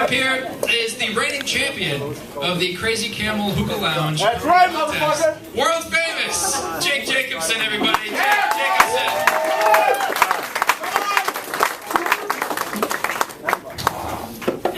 up here is the reigning champion of the Crazy Camel Hookah Lounge. That's right, motherfucker! World famous Jake Jacobson, everybody. Jake Jacobson.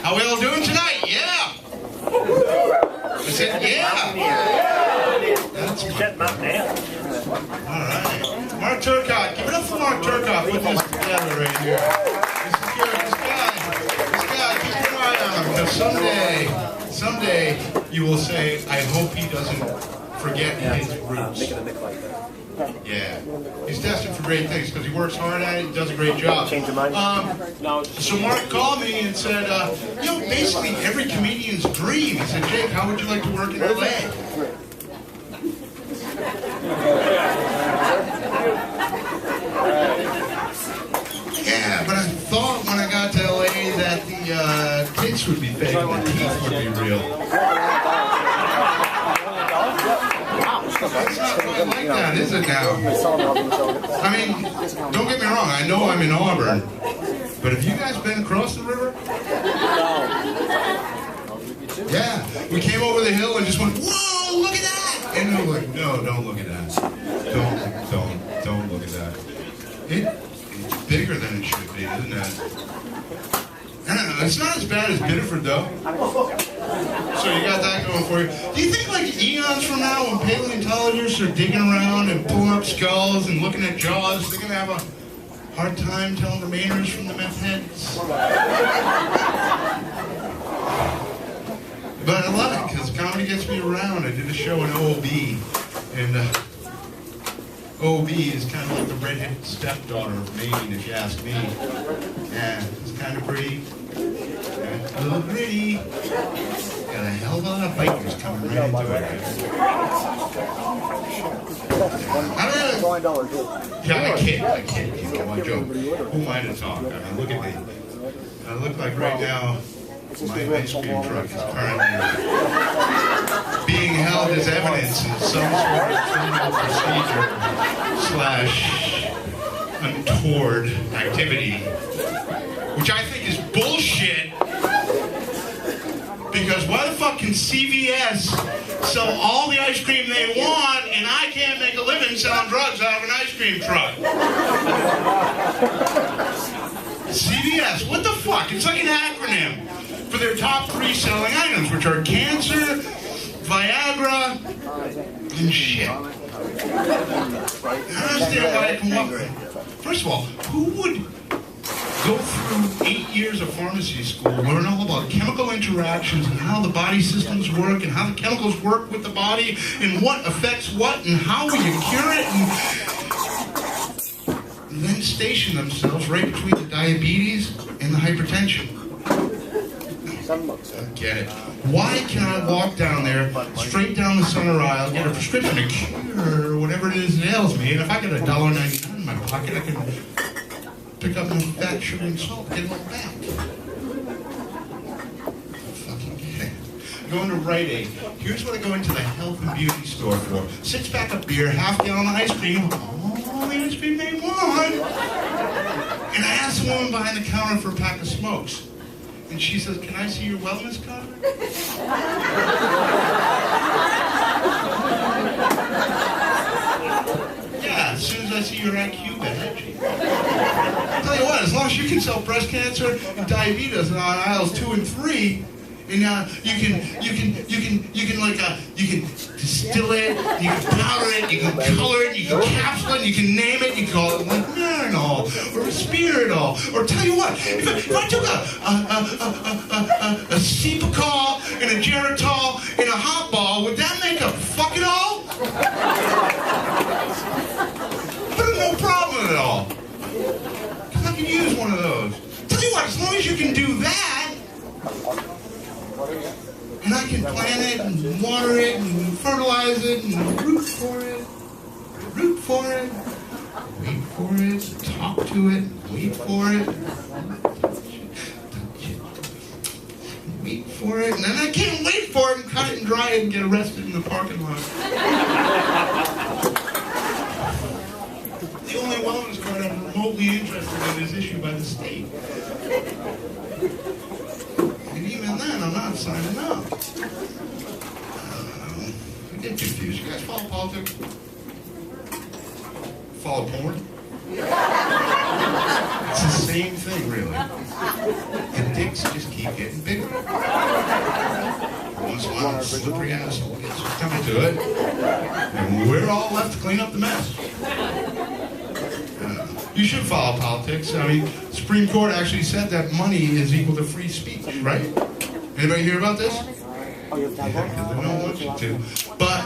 How we all doing tonight? Yeah. I said yeah. That's all right. Mark Turcotte. Give it up for Mark Turcotte. Put this together right here. This guy. Keep an eye on him, because someday you will say, I hope he doesn't forget his roots. Yeah, he's destined for great things because he works hard at it. He does a great job. So Mark called me and said, basically every comedian's dream. He said, Jake, how would you like to work in LA? Yeah, but I thought when I got to LA that the tits would be fake and the teeth would be real. It's not quite like that, is it now? I mean, don't get me wrong, I know I'm in Auburn, but have you guys been across the river? Yeah, we came over the hill and just went, whoa, look at that! And we were like, no, don't look at that. Don't look at that. It's bigger than it should be, isn't it? I don't know, it's not as bad as Biddeford, though. So you got that going for you. Do you think, like, eons from now, when paleontologists are digging around and pulling up skulls and looking at jaws, they're going to have a hard time telling the remainers from the meth heads? But I love it, because comedy gets me around. I did a show in OB, and OB is kind of like the redheaded stepdaughter of Maine, if you ask me. Yeah, it's kind of pretty. A little gritty. Got a hell of a lot of bikers coming right into it. I kid. You know, I joke. Who am I to talk? I mean, look at me. I look like right now my ice cream truck is currently being held as evidence in some sort of criminal procedure / untoward activity, which I think is bullshit. Because why the fuck can CVS sell all the ice cream they want and I can't make a living selling drugs out of an ice cream truck? CVS, what the fuck? It's like an acronym for their top 3 selling items, which are cancer, Viagra, and shit. I don't understand why I come up with it. First of all, who would go through 8 years of pharmacy school, learn all about chemical interactions and how the body systems work and how the chemicals work with the body and what affects what and how you cure it and then station themselves right between the diabetes and the hypertension? I get it. Why can I walk down there, straight down the center aisle, get a prescription to cure whatever it is that ails me, and if I get $1.99 in my pocket, I can pick up my fat, sugar, and salt and get it back. Fucking get it. Going to Rite Aid. Here's what I go into the health and beauty store for. 6-pack of beer, half-gallon of ice cream, all the ice cream they want. And I asked the woman behind the counter for a pack of smokes. And she says, can I see your wellness card? Yeah, as soon as I see your IQ badge. I'll tell you what, as long as you can sell breast cancer and diabetes on aisles 2 and 3, and you can distill it, you can powder it, you can color it, you can capsule it, you can name it, you can call it like Marinol or Spiridol, or tell you what, if I took a Cepacol and a Geritol and a hot ball, would that make a fucking all? But no problem at all. Because I can use one of those. Tell you what, as long as you can do that, and I can plant it and water it and fertilize it and root for it, wait for it, talk to it, wait for it, wait for it, and then I can't wait for it and cut it and dry it and get arrested in the parking lot. The only wellness card I'm remotely interested in is issued by the state. And even signing up. I get confused. You guys follow politics? Follow porn? It's the same thing, really. The dicks just keep getting bigger. Once one slippery asshole gets coming to it, and we're all left to clean up the mess. You should follow politics. I mean, the Supreme Court actually said that money is equal to free speech, right? Anybody hear about this? Yeah, because they don't want you to. But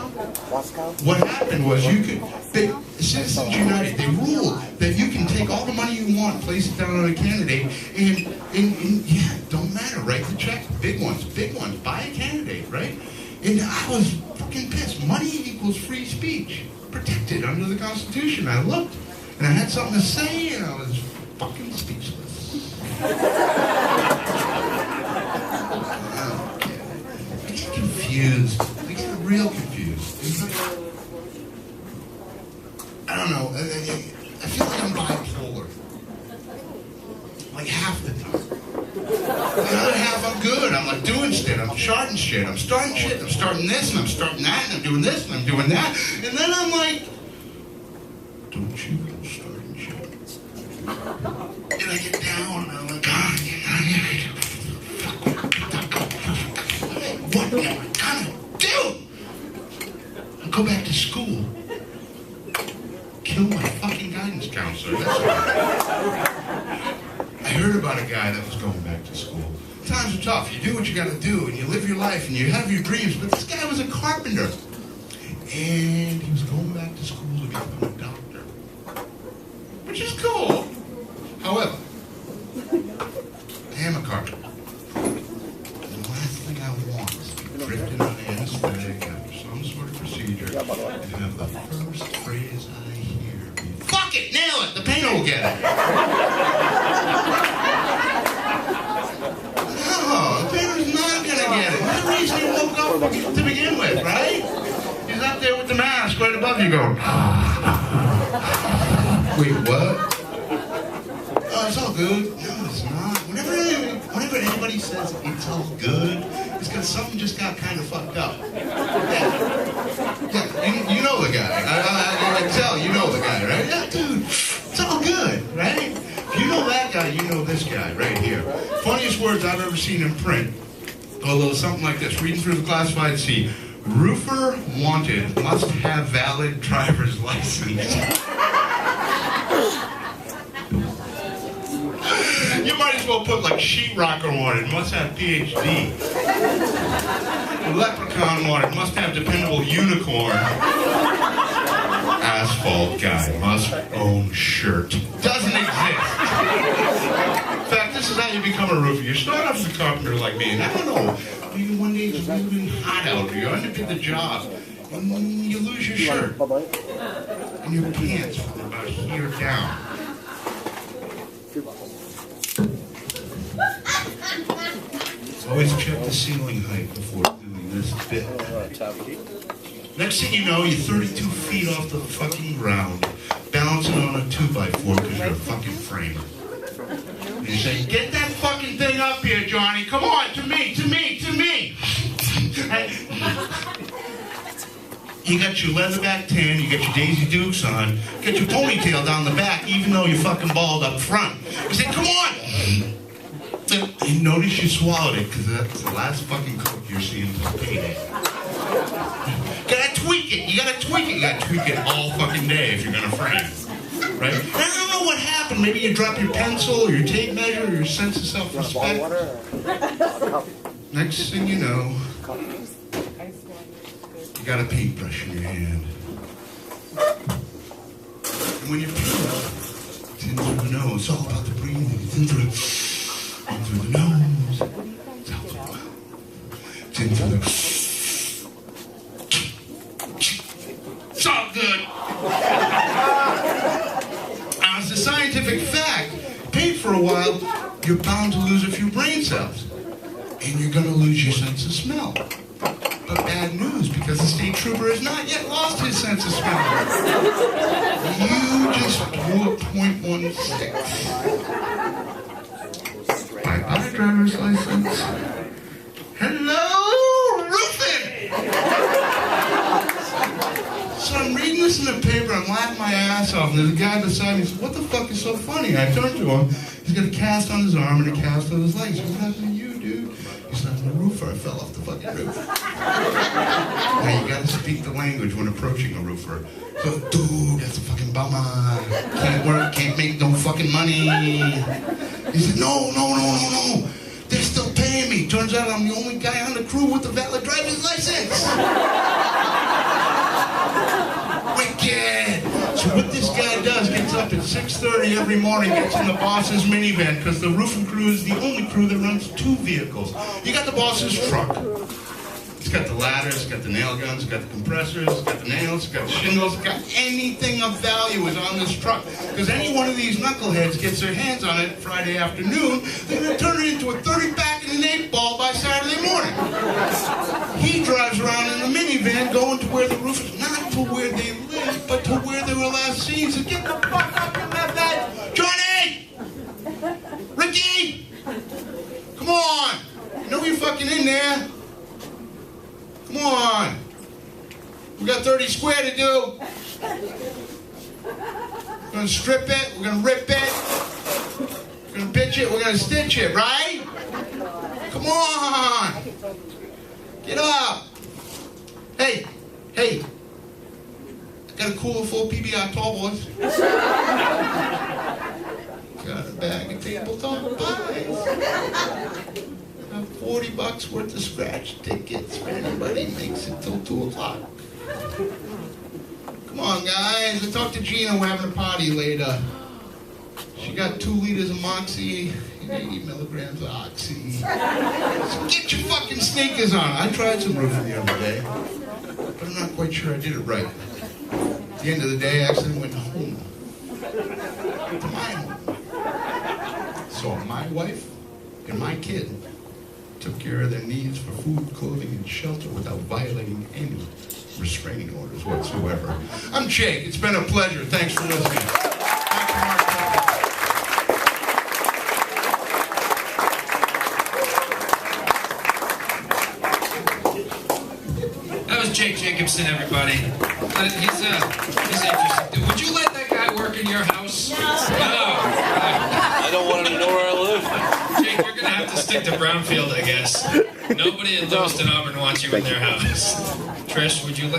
what happened was Citizens United, they ruled that you can take all the money you want, place it down on a candidate, and yeah, don't matter, write the check, big ones, buy a candidate, right? And I was fucking pissed. Money equals free speech, protected under the Constitution. I looked, and I had something to say, and I was fucking speechless. I get confused. I get real confused. I don't know. I feel like I'm bipolar. Like half the time. The other half I'm good. I'm like doing shit. I'm starting shit. I'm starting shit. I'm starting this and I'm starting that and I'm doing this and I'm doing that. And then I'm like, don't you go starting shit. And I get down and I'm like, what am I gonna do? I'll go back to school. Kill my fucking guidance counselor. That's all. I heard about a guy that was going back to school. Times are tough. You do what you gotta do and you live your life and you have your dreams, but this guy was a carpenter. And he was going back to school to become a doctor. Which is cool. However, I am a carpenter. And the last thing I want is to be drifting on anesthetic after some sort of procedure and have the first phrase I hear be, fuck it, nail it, the pain will get it. No, the painter's not gonna get it. That's the reason he woke up to begin with, right? He's up there with the mask right above you going, wait, what? Oh, it's all good. No, it's not. Whenever anybody says it's all good, it's because something just got kind of fucked up. Yeah, you know the guy. I can tell you know the guy, right? Yeah, dude, it's all good, right? If you know that guy, you know this guy right here. Funniest words I've ever seen in print. A little something like this. Reading through the classified C. Roofer wanted, must have valid driver's license. You might as well put like sheetrocker wanted, must have PhD. Leprechaun wanted, must have dependable unicorn. Asphalt guy, must own shirt. Doesn't exist. In fact, this is how you become a roofer. You start off as a carpenter like me, and I don't know, maybe one day it's really hot out, or you undertake the job, and you lose your shirt. And your pants from about here down. Always check the ceiling height before doing this bit. Next thing you know, you're 32 feet off the fucking ground, balancing on a 2x4 because you're a fucking framer. And you're saying, get that fucking thing up here, Johnny. Come on, to me. You got your leatherback tan, you got your Daisy Dukes on, you got your ponytail down the back, even though you're fucking bald up front. You say, come on! And notice you swallowed it, because that's the last fucking coke you're seeing until payday. You gotta tweak it, you gotta tweak it all fucking day if you're gonna frame. Right? And I don't know what happened, maybe you drop your pencil, or your tape measure, or your sense of self-respect. Next thing you know, you got a paintbrush in your hand. And when you breathe, it's in through the nose. It's all about the breathing. It's in through the nose. It's out through the mouth. It's in through the... It's all good. As a scientific fact, paint for a while, you're bound to lose a few brain cells. And you're going to lose your sense of smell. But bad news, because the state trooper has not yet lost his sense of smell. You just blew a .16. Bye-bye, driver's license. Hello. listen to the paper, I'm laughing my ass off, and there's a guy beside me, he says, what the fuck is so funny? I turned to him, he's got a cast on his arm and a cast on his legs. What happened to you, dude? He said, I'm the roofer, I fell off the fucking roof. Now you gotta speak the language when approaching a roofer. So, dude, that's a fucking bummer. Can't work, can't make no fucking money. He said, no. They're still paying me. Turns out I'm the only guy on the crew with a valid driver's license. Wicked. So what this guy does, gets up at 6:30 every morning, gets in the boss's minivan, because the roofing crew is the only crew that runs 2 vehicles. You got the boss's truck. It's got the ladders, it's got the nail guns, it's got the compressors, it's got the nails, it's got the shingles, it's got anything of value is on this truck. Because any one of these knuckleheads gets their hands on it Friday afternoon, they're going to turn it into a 30-pack and an 8-ball by Saturday morning. He drives around in a minivan going to where the roof is, not to where they live, but to where they were last seen. So get the fuck up in that bed. Johnny! Ricky! Come on! You know you're fucking in there. Come on. We got 30 square to do. We're going to strip it. We're going to rip it. We're going to pitch it. We're going to stitch it, right? Come on. Get up. Hey. I got a cooler full of PBR tall boys. Got a bag of tabletop pies. $40 worth of scratch tickets for anybody who makes it till 2 o'clock. Come on, guys. I talked to Gina. We're having a party later. She got 2 liters of Moxie and 80 milligrams of Oxy. So get your fucking sneakers on. I tried some roofing the other day, but I'm not quite sure I did it right. At the end of the day, I actually went home. To my home. So my wife and my kid took care of their needs for food, clothing, and shelter without violating any restraining orders whatsoever. I'm Jake. It's been a pleasure. Thanks for listening. That was Jake Jacobson, everybody. He's interesting. Would you let that guy work in your house? No. I don't want him to know where I live. Jake, you're going to have to stick to Brownfield, I guess. Nobody in Lewiston, Auburn wants you in their house. Trish, would you let